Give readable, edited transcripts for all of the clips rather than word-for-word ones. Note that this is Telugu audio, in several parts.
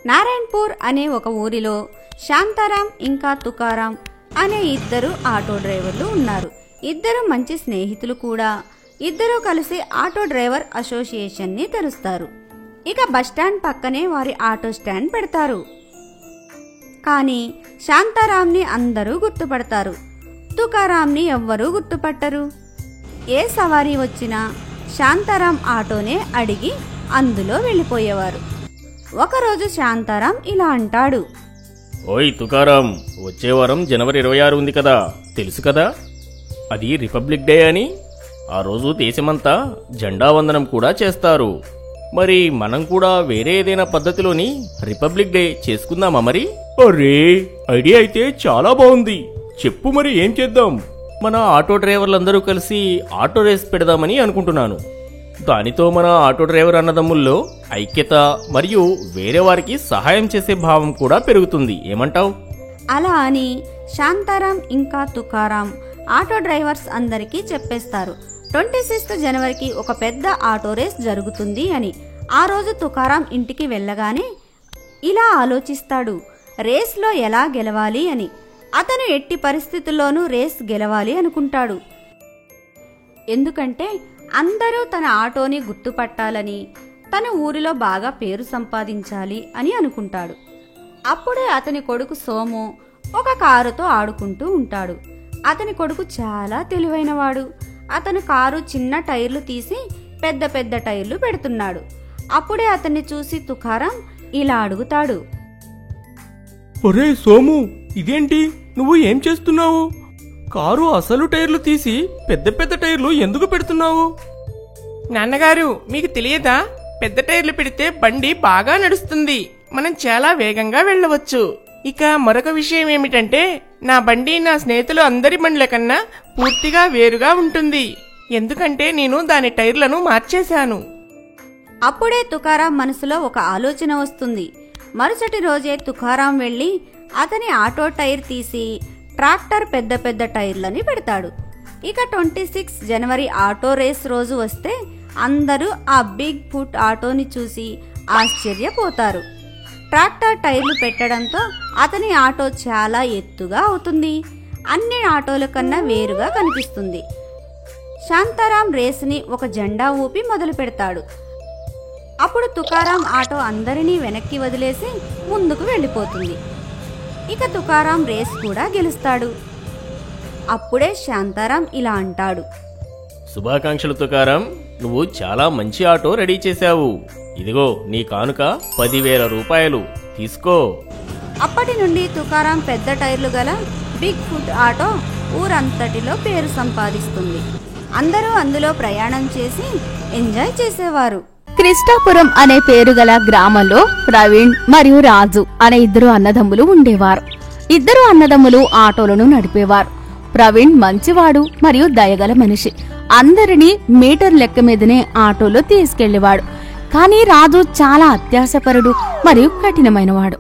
నారాయణపూర్ అనే ఒక ఊరిలో శాంతారాం ఇంకా తుకారాం అనే ఇద్దరు ఆటో డ్రైవర్లు ఉన్నారు. ఇద్దరు మంచి స్నేహితులు కూడా. ఇద్దరూ కలిసి ఆటో డ్రైవర్ అసోసియేషన్ ని తెరుస్తారు. ఇక బస్టాండ్ పక్కనే వారి ఆటో స్టాండ్ పెడతారు. కానీ శాంతారాంని అందరూ గుర్తుపడతారు, తుకారాంని ఎవ్వరూ గుర్తుపట్టరు. ఏ సవారీ వచ్చినా శాంతారాం ఆటోనే అడిగి అందులో వెళ్ళిపోయేవారు. ఒకరోజు శాంతారాం ఇలా అంటాడు, ఓయ్ తుకారాం, వచ్చే వారం జనవరి 26 ఉంది కదా, తెలుసు కదా? అది రిపబ్లిక్ డే అని. ఆ రోజు దేశమంతా జెండా వందనం కూడా చేస్తారు. మరి మనం కూడా వేరే ఏదైనా పద్ధతిలోని రిపబ్లిక్ డే చేసుకుందామా మరి? అరే, ఐడియా అయితే చాలా బాగుంది. చెప్పు, మరి ఏం చేద్దాం? మన ఆటో డ్రైవర్లందరూ కలిసి ఆటో రేస్ పెడదామని అనుకుంటున్నాను. దానితో మన ఆటో డ్రైవర్ అన్నదమ్ముల్లో ఐక్యత మరియు వేరే వారికి సహాయం చేసే భావం కూడా పెరుగుతుంది. ఏమంటావ్? అలా అని శాంతారాం ఇంకా తుకారాం ఆటో డ్రైవర్స్ అందరికీ చెప్పేస్తారు 26th జనవరికి ఒక పెద్ద ఆటో రేస్ జరుగుతుంది అని. ఆ రోజు తుకారాం ఇంటికి వెళ్ళగానే ఇలా ఆలోచిస్తాడు, రేస్లో ఎలా గెలవాలి అని. అతను ఎట్టి పరిస్థితుల్లోనూ రేస్ గెలవాలి అనుకుంటాడు. ఎందుకంటే అందరూ తన ఆటోని గుర్తుపట్టాలని, తన ఊరిలో బాగా పేరు సంపాదించాలి అని అనుకుంటాడు. అప్పుడే అతని కొడుకు సోము ఒక కారుతో ఆడుకుంటూ ఉంటాడు. అతని కొడుకు చాలా తెలివైనవాడు. అతను కారు చిన్న టైర్లు తీసి పెద్ద పెద్ద టైర్లు పెడుతున్నాడు. అప్పుడే అతన్ని చూసి తుకారాం ఇలా అడుగుతాడు, ఒరే సోము, ఇదేంటి, నువ్వు ఏం చేస్తున్నావు? కారు అసలు టైర్లు తీసి పెద్ద పెద్ద టైర్లు ఎందుకు పెడుతున్నావు? నాన్నగారు, మీకు తెలియదా? పెద్ద టైర్లు పెడితే బండి బాగా నడుస్తుంది, మనం చాలా వేగంగా వెళ్ళవచ్చు. ఇక మరొక విషయం ఏమిటంటే, నా బండి నా స్నేహితులు అందరి బండ్ల కన్నా పూర్తిగా వేరుగా ఉంటుంది. ఎందుకంటే నేను దాని టైర్లను మార్చేశాను. అప్పుడే తుకారాం మనసులో ఒక ఆలోచన వస్తుంది. మరుసటి రోజే తుకారాం వెళ్లి అతని ఆటో టైర్ తీసి ట్రాక్టర్ పెద్ద పెద్ద టైర్లని పెడతాడు. ఇక 26 జనవరి ఆటో రేస్ రోజు వస్తే అందరూ ఆ బిగ్ ఫుట్ ఆటోని చూసి ఆశ్చర్యపోతారు. ట్రాక్టర్ టైర్లు పెట్టడంతో అతని ఆటో చాలా ఎత్తుగా అవుతుంది. అన్ని ఆటోల కన్నా వేరుగా కనిపిస్తుంది. శాంతారాం రేసుని ఒక జెండా ఊపి మొదలు పెడతాడు. అప్పుడు తుకారాం ఆటో అందరినీ వెనక్కి వదిలేసి ముందుకు వెళ్ళిపోతుంది. ఇక తుకారాం రేస్ కూడా గెలుస్తాడు. అప్పుడే శాంతారాం ఇలా అంటాడు, శుభాకాంక్షలు తుకారాం, నువ్వు చాలా మంచి ఆటో రెడీ చేశావు. ఇదిగో నీ కానుక 10,000 రూపాయలు తీసుకో. అప్పటి నుండి తుకారాం పెద్ద టైర్లు గల బిగ్ ఫుట్ ఆటో ఊరంతటిలో పేరు సంపాదిస్తుంది. అందరూ అందులో ప్రయాణం చేసి ఎంజాయ్ చేసేవారు. కృష్ణాపురం అనే పేరు గల గ్రామంలో ప్రవీణ్ మరియు రాజు అనే ఇద్దరు అన్నదమ్ములు ఉండేవారు. ఇద్దరు అన్నదమ్ములు ఆటోలను నడిపేవారు. ప్రవీణ్ మంచివాడు మరియు దయగల మనిషి. అందరినీ మీటర్ లెక్క మీదనే ఆటోలో తీసుకెళ్లేవాడు. కానీ రాజు చాలా అత్యాశపరుడు మరియు కఠినమైనవాడు.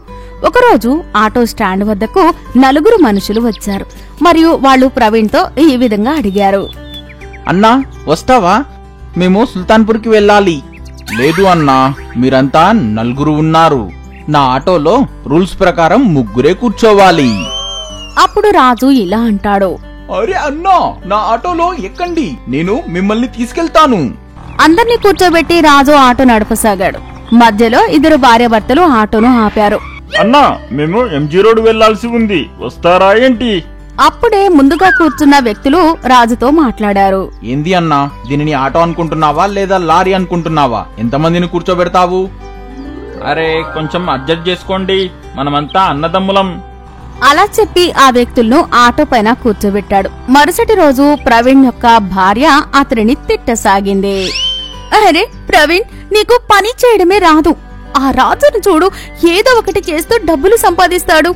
ఒకరోజు ఆటో స్టాండ్ వద్దకు 4 మనుషులు వచ్చారు మరియు వాళ్ళు ప్రవీణ్తో ఈ విధంగా అడిగారు, అన్నా, వస్తావా? మేము సుల్తాన్పూర్కి వెళ్ళాలి. లేదు అన్నా, మీరంతా 4 ఉన్నారు. నా ఆటోలో రూల్స్ ప్రకారం 3 కూర్చోవాలి. అప్పుడు రాజు ఇలా అంటాడు, అరే అన్నా, నా ఆటోలో ఎక్కండి, నేను మిమ్మల్ని తీసుకెళ్తాను. అందర్నీ కూర్చోబెట్టి రాజు ఆటో నడపసాగాడు. మధ్యలో ఇద్దరు భార్యాభర్తలు ఆటోను ఆపారు. అన్నా, మేము ఎంజీ రోడ్ వెళ్లాల్సి ఉంది, వస్తారా ఏంటి? అప్పుడే ముందుగా కూర్చున్న వ్యక్తులు రాజుతో మాట్లాడారు. ఏంది అన్నా, దీనిని ఆటో అనుకుంటున్నావా లేదా లారీ అనుకుంటున్నావా? ఎంతమందిని కూర్చోబెడతావు? అరే, కొంచెం అడ్జస్ట్ చేసుకోండి, మనమంతా అన్నదమ్ములం. అలా చెప్పి ఆ వ్యక్తులను ఆటో పైన కూర్చోబెట్టాడు. మరుసటి రోజు ప్రవీణ్ యొక్క భార్య అతనిని తిట్టసాగింది. అరే ప్రవీణ్, నీకు పని చేయడమే రాదు. ఆ రాజును చూడు, ఏదో ఒకటి చేస్తూ డబ్బులు సంపాదిస్తాడు.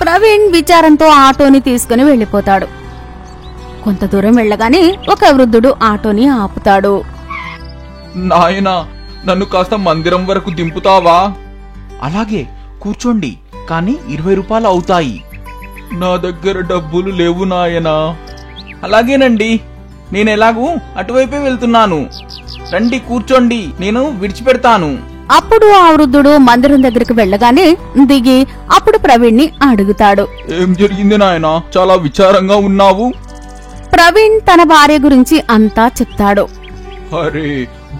ప్రవీణ్ విచారంతో ఆటోని తీసుకుని వెళ్లిపోతాడు. కొంత దూరం వెళ్లగానే ఒక వృద్ధుడు ఆటోని ఆపుతాడు. నాయనా, నన్ను కాస్త మందిరం వరకు దింపుతావా? అలాగే, కూర్చోండి, కానీ 20 రూపాయలు అవుతాయి. నా దగ్గర డబ్బులు లేవు నాయనా. అలాగేనండి, నేనెలాగూ అటువైపే వెళ్తున్నాను. రండి కూర్చోండి, నేను విడిచిపెడతాను. అప్పుడు ఆ వృద్ధుడు మందిరం దగ్గరికి వెళ్ళగానే దిగి అప్పుడు ప్రవీణ్ ని అడుగుతాడు. ఏం జరిగింది నాయనా, చాలా విచారంగా ఉన్నావు? ప్రవీణ్ తన భార్య గురించి అంతా చెప్తాడు. అరే,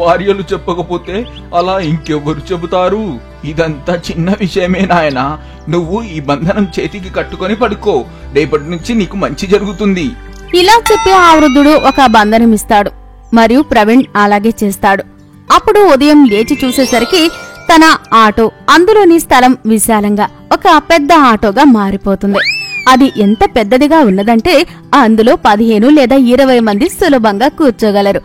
భార్యలు చెప్పకపోతే అలా ఇంకెవరు చెబుతారు? ఇదంతా చిన్న విషయమే నాయనా. నువ్వు ఈ బంధనం చేతికి కట్టుకొని పడుకో. రేపటి నుంచి నీకు మంచి జరుగుతుంది. ఇలా చెప్పి ఆ వృద్ధుడు ఒక బంధనం ఇస్తాడు. మరియు ప్రవీణ్ అలాగే చేస్తాడు. అప్పుడు ఉదయం లేచి చూసేసరికి తన ఆటో, అందులోని స్థలం విశాలంగా ఒక పెద్ద ఆటోగా మారిపోతుంది. అది ఎంత పెద్దదిగా ఉన్నదంటే అందులో 15 లేదా 20 మంది సులభంగా కూర్చోగలరు.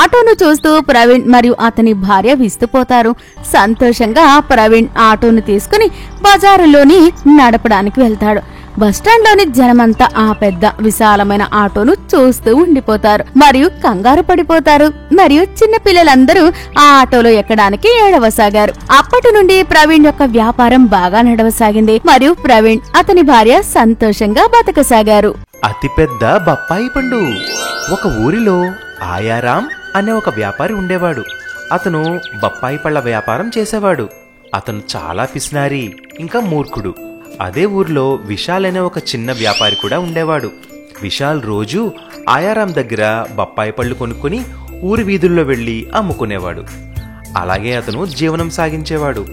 ఆటోను చూస్తూ ప్రవీణ్ మరియు అతని భార్య విస్తుపోతారు. సంతోషంగా ప్రవీణ్ ఆటోను తీసుకుని బజారులోని నడపడానికి వెళ్తాడు. బస్టాండ్లోని జనమంతా ఆ పెద్ద విశాలమైన ఆటోను చూస్తూ ఉండిపోతారు మరియు కంగారు పడిపోతారు. మరియు చిన్న పిల్లలందరూ ఆ ఆటోలో ఎక్కడానికి ఏడవసాగారు. అప్పటి నుండి ప్రవీణ్ యొక్క వ్యాపారం బాగా నడవసాగింది మరియు ప్రవీణ్ అతని భార్య సంతోషంగా బతకసాగారు. అతిపెద్ద బొప్పాయి పండు. ఒక ఊరిలో ఆయారాం అనే ఒక వ్యాపారి ఉండేవాడు. అతను బొప్పాయి పళ్ళ వ్యాపారం చేసేవాడు. అతను చాలా పిసినారి, ఇంకా మూర్ఖుడు. అదే ఊర్లో విశాల్ అనే ఒక చిన్న వ్యాపారి కూడా ఉండేవాడు. విశాల్ రోజూ ఆయారాం దగ్గర బొప్పాయి పళ్ళు కొనుక్కొని ఊరి వీధుల్లో వెళ్లి అమ్ముకునేవాడు. అలాగే అతను జీవనం సాగించేవాడు.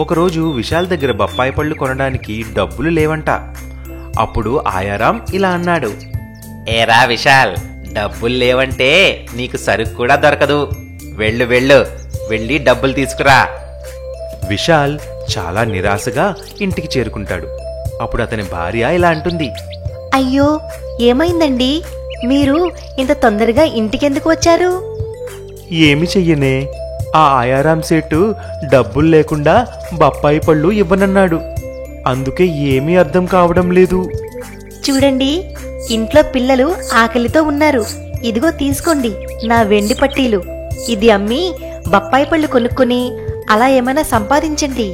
ఒకరోజు విశాల్ దగ్గర బొప్పాయి పళ్ళు కొనడానికి డబ్బులు లేవంట. అప్పుడు ఆయారాం ఇలా అన్నాడు. ఏరా విశాల్, డబ్బులు లేవంటే నీకు సరుకు కూడా దొరకదు. వెళ్ళు వెళ్ళు, వెళ్ళి డబ్బులు తీసుకురా. విశాల్ చాలా నిరాశగా ఇంటికి చేరుకుంటాడు. అప్పుడు అతని భార్య ఇలా అంటుంది. అయ్యో, ఏమైందండి? మీరు ఇంత తొందరగా ఇంటికెందుకు వచ్చారు? ఏమి చెయ్యనే, ఆ ఆయారాం సేటు డబ్బులు లేకుండా బొప్పాయి పళ్ళు ఇవ్వనన్నాడు. అందుకే ఏమీ అర్థం కావడం లేదు. చూడండి, ఇంట్లో పిల్లలు ఆకలితో ఉన్నారు. ఇదిగో తీసుకోండి నా వెండి పట్టీలు. ఇది అమ్మి బొప్పాయి పళ్ళు కొనుక్కుని అలా ఏమైనా సంపాదించండి.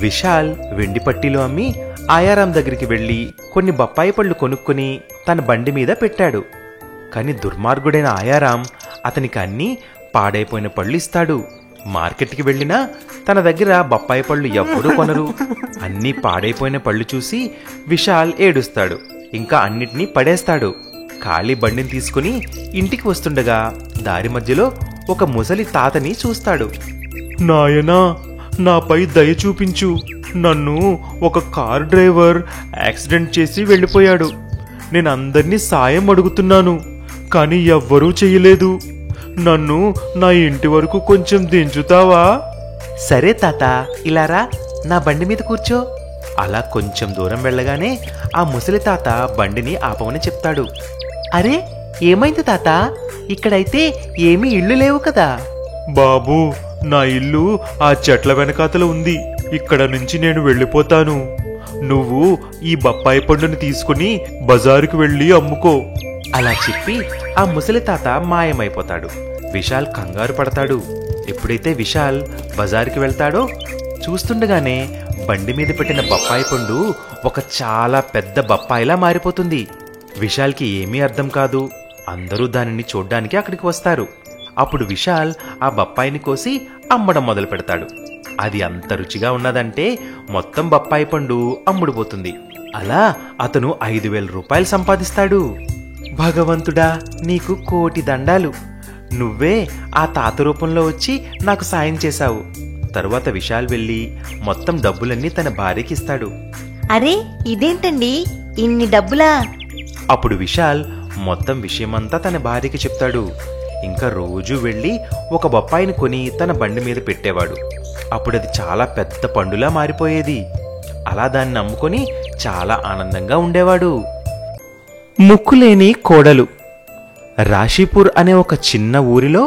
విశాల్ వెండి పట్టీలు అమ్మి ఆయారాం దగ్గరికి వెళ్లి కొన్ని బొప్పాయి పళ్ళు కొనుక్కుని తన బండి మీద పెట్టాడు. కాని దుర్మార్గుడైన ఆయారాం అతనికి అన్నీ పాడైపోయిన పళ్ళు ఇస్తాడు. మార్కెట్కి వెళ్ళినా తన దగ్గర బొప్పాయి పళ్ళు ఎవ్వరూ కొనరు. అన్నీ పాడైపోయిన పళ్ళు చూసి విశాల్ ఏడుస్తాడు, ఇంకా అన్నిటినీ పడేస్తాడు. ఖాళీ బండిని తీసుకుని ఇంటికి వస్తుండగా దారి మధ్యలో ఒక ముసలి తాతని చూస్తాడు. నాయనా, నాపై దయ చూపించు. నన్ను ఒక కార్ డ్రైవర్ యాక్సిడెంట్ చేసి వెళ్ళిపోయాడు. నేను అందరినీ సాయం అడుగుతున్నాను, కానీ ఎవ్వరూ చెయ్యలేదు. నన్ను నా ఇంటి వరకు కొంచెం దించుతావా? సరే తాత, ఇలారా, నా బండి మీద కూర్చో. అలా కొంచెం దూరం వెళ్ళగానే ఆ ముసలి తాత బండిని ఆపమని చెప్తాడు. అరే, ఏమైంది తాత? ఇక్కడైతే ఏమీ ఇళ్ళు లేవు కదా. బాబూ, నా ఇల్లు ఆ చెట్ల వెనకాతల ఉంది. ఇక్కడ నుంచి నేను వెళ్ళిపోతాను. నువ్వు ఈ బొప్పాయి పండుని తీసుకుని బజారుకు వెళ్ళి అమ్ముకో. అలా చెప్పి ఆ ముసలి తాత మాయమైపోతాడు. విశాల్ కంగారు పడతాడు. ఎప్పుడైతే విశాల్ బజారుకి వెళ్తాడో చూస్తుండగానే బండి మీద పెట్టిన బొప్పాయి పండు ఒక చాలా పెద్ద బొప్పాయిలా మారిపోతుంది. విశాల్కి ఏమీ అర్థం కాదు. అందరూ దానిని చూడ్డానికి అక్కడికి వస్తారు. అప్పుడు విశాల్ ఆ బొప్పాయిని కోసి అమ్మడం మొదలు పెడతాడు. అది అంత రుచిగా ఉన్నదంటే మొత్తం బొప్పాయి పండు అమ్ముడుపోతుంది. అలా అతను 5,000 రూపాయలు సంపాదిస్తాడు. భగవంతుడా, నీకు కోటి దండాలు. నువ్వే ఆ తాత రూపంలో వచ్చి నాకు సాయం చేశావు. తరువాత విశాల్ వెళ్లి మొత్తం డబ్బులన్నీ తన భార్యకి ఇస్తాడు. అరే, ఇదేంటండి, ఇన్ని డబ్బులా? అప్పుడు విశాల్ మొత్తం విషయమంతా తన భార్యకి చెప్తాడు. ఇంకా రోజూ వెళ్లి ఒక బొప్పాయిని కొని తన బండి మీద పెట్టేవాడు. అప్పుడు అది చాలా పెద్ద పండులా మారిపోయేది. అలా దాన్ని అమ్ముకొని చాలా ఆనందంగా ఉండేవాడు. ముక్కులేని కోడలు. రాశీపూర్ అనే ఒక చిన్న ఊరిలో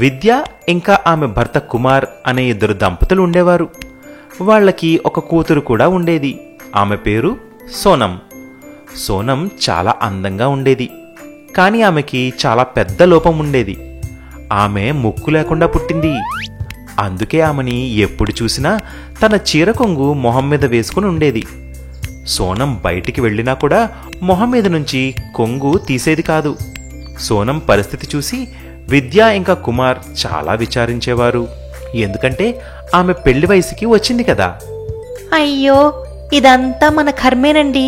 విద్య ఇంకా ఆమె భర్త కుమార్ అనే 2 దంపతులు ఉండేవారు. వాళ్ళకి ఒక కూతురు కూడా ఉండేది. ఆమె పేరు సోనం. సోనం చాలా అందంగా ఉండేది, కానీ ఆమెకి చాలా పెద్ద లోపం ఉండేది. ఆమె ముక్కు లేకుండా పుట్టింది. అందుకే ఆమెని ఎప్పుడు చూసినా తన చీర కొంగు మొహం మీద వేసుకుని ఉండేది. సోనం బయటికి వెళ్ళినా కూడా మొహం మీద నుంచి కొంగు తీసేది కాదు. సోనం పరిస్థితి చూసి విద్య ఇంకా కుమార్ చాలా విచారించేవారు. ఎందుకంటే ఆమె పెళ్లి వయసుకి వచ్చింది కదా. అయ్యో, ఇదంతా మన కర్మేనండి.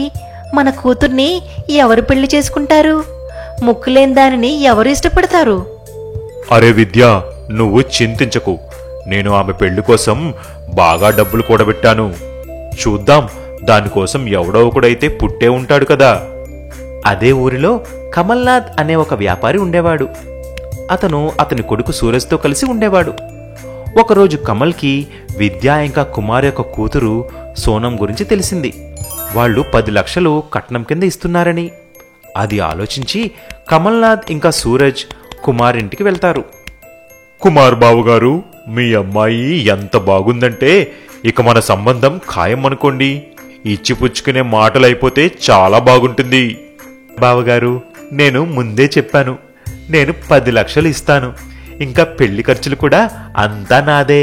మన కూతుర్ని ఎవరు పెళ్లి చేసుకుంటారు? ముక్కులేని దానిని ఎవరు ఇష్టపడతారు? అరే విద్య, నువ్వు చింతించకు. నేను ఆమె పెళ్లి కోసం బాగా డబ్బులు కూడబెట్టాను. చూద్దాం, దానికోసం ఎవడో ఒకడైతే పుట్టే ఉంటాడు కదా. అదే ఊరిలో కమల్నాథ్ అనే ఒక వ్యాపారి ఉండేవాడు. అతను అతని కొడుకు సూరజ్తో కలిసి ఉండేవాడు. ఒకరోజు కమల్కి విద్య ఇంకా కుమార్ యొక్క కూతురు సోనం గురించి తెలిసింది. వాళ్ళు 10 లక్షలు కట్నం కింద ఇస్తున్నారని. అది ఆలోచించి కమల్నాథ్ ఇంకా సూరజ్ కుమార్ ఇంటికి వెళ్తారు. కుమార్ బావుగారు, మీ అమ్మాయి ఎంత బాగుందంటే ఇక మన సంబంధం ఖాయం అనుకోండి. ఇచ్చిపుచ్చుకునే మాటలైపోతే చాలా బాగుంటుంది. బావగారు, నేను ముందే చెప్పాను, నేను 10 లక్షలు ఇస్తాను. ఇంకా పెళ్లి ఖర్చులు కూడా అంతా నాదే.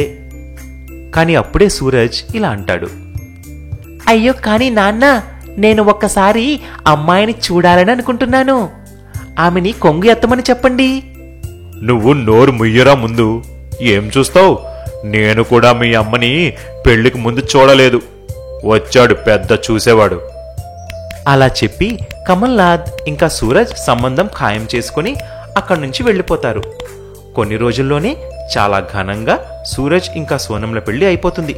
కాని అప్పుడే సూరజ్ ఇలా అంటాడు. అయ్యో, కానీ నాన్న, నేను ఒక్కసారి అమ్మాయిని చూడాలని అనుకుంటున్నాను. ఆమెని కొంగు ఎత్తమని చెప్పండి. నువ్వు నోరు ముయ్యరా ముందు. ఏం చూస్తావు? నేను కూడా మీ అమ్మని పెళ్లికి ముందు చూడలేదు. వచ్చాడు పెద్ద చూసేవాడు. అలా చెప్పి కమల్నాథ్ ఇంకా సూరజ్ సంబంధం ఖాయం చేసుకుని అక్కడి నుంచి వెళ్ళిపోతారు. కొన్ని రోజుల్లోనే చాలా ఘనంగా సూరజ్ ఇంకా సోనంల పెళ్లి అయిపోతుంది.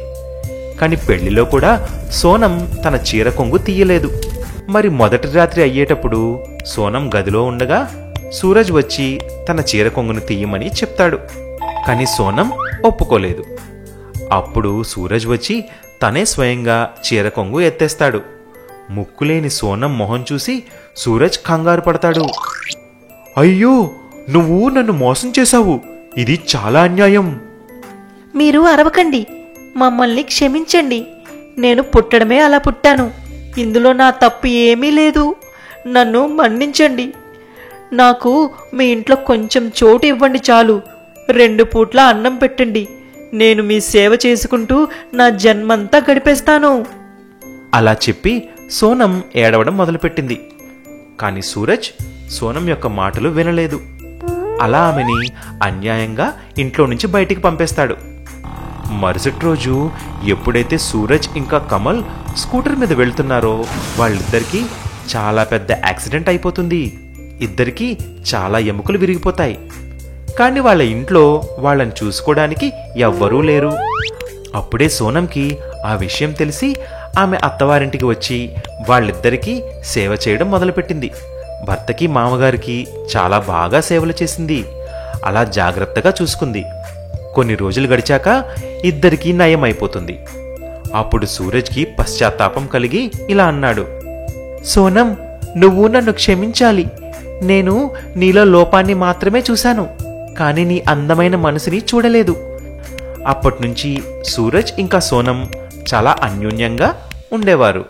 కాని పెళ్లిలో కూడా సోనం తన చీర కొంగు తీయలేదు. మరి మొదటి రాత్రి అయ్యేటప్పుడు సోనం గదిలో ఉండగా సూరజ్ వచ్చి తన చీర కొంగును తీయమని చెప్తాడు. కాని సోనం ఒప్పుకోలేదు. అప్పుడు సూరజ్ వచ్చి తనే స్వయంగా చీర కొంగు ఎత్తేస్తాడు. ముక్కులేని సోనం మొహం చూసి సూరజ్ కంగారు పడతాడు. అయ్యో, నువ్వు నన్ను మోసం చేశావు. ఇది చాలా అన్యాయం. మీరు అరవకండి, మమ్మల్ని క్షమించండి. నేను పుట్టడమే అలా పుట్టాను. ఇందులో నా తప్పు ఏమీ లేదు. నన్ను మన్నించండి. నాకు మీ ఇంట్లో కొంచెం చోటు ఇవ్వండి చాలు. 2 పూట్ల అన్నం పెట్టండి. నేను మీ సేవ చేసుకుంటూ నా జన్మంతా గడిపేస్తాను. అలా చెప్పి సోనం ఏడవడం మొదలుపెట్టింది. కాని సూరజ్ సోనం యొక్క మాటలు వినలేదు. అలా ఆమెని అన్యాయంగా ఇంట్లో నుంచి బయటికి పంపేస్తాడు. మరుసటి రోజు ఎప్పుడైతే సూరజ్ ఇంకా కమల్ స్కూటర్ మీద వెళ్తున్నారో వాళ్ళిద్దరికీ చాలా పెద్ద యాక్సిడెంట్ అయిపోతుంది. ఇద్దరికీ చాలా ఎముకలు విరిగిపోతాయి. కానీ వాళ్ళ ఇంట్లో వాళ్ళని చూసుకోవడానికి ఎవ్వరూ లేరు. అప్పుడే సోనంకి ఆ విషయం తెలిసి ఆమె అత్తవారింటికి వచ్చి వాళ్ళిద్దరికీ సేవ చేయడం మొదలుపెట్టింది. భర్తకి మామగారికి చాలా బాగా సేవలు చేసింది. అలా జాగ్రత్తగా చూసుకుంది. కొన్ని రోజులు గడిచాక ఇద్దరికీ నయం అయిపోతుంది. అప్పుడు సూరజ్కి పశ్చాత్తాపం కలిగి ఇలా అన్నాడు. సోనం, నువ్వు నన్ను క్షమించాలి. నేను నీలో లోపాన్ని మాత్రమే చూశాను, కానీ నీ అందమైన మనసుని చూడలేదు. అప్పట్నుంచి సూరజ్ ఇంకా సోనం చాలా అన్యోన్యంగా ఉండేవారు.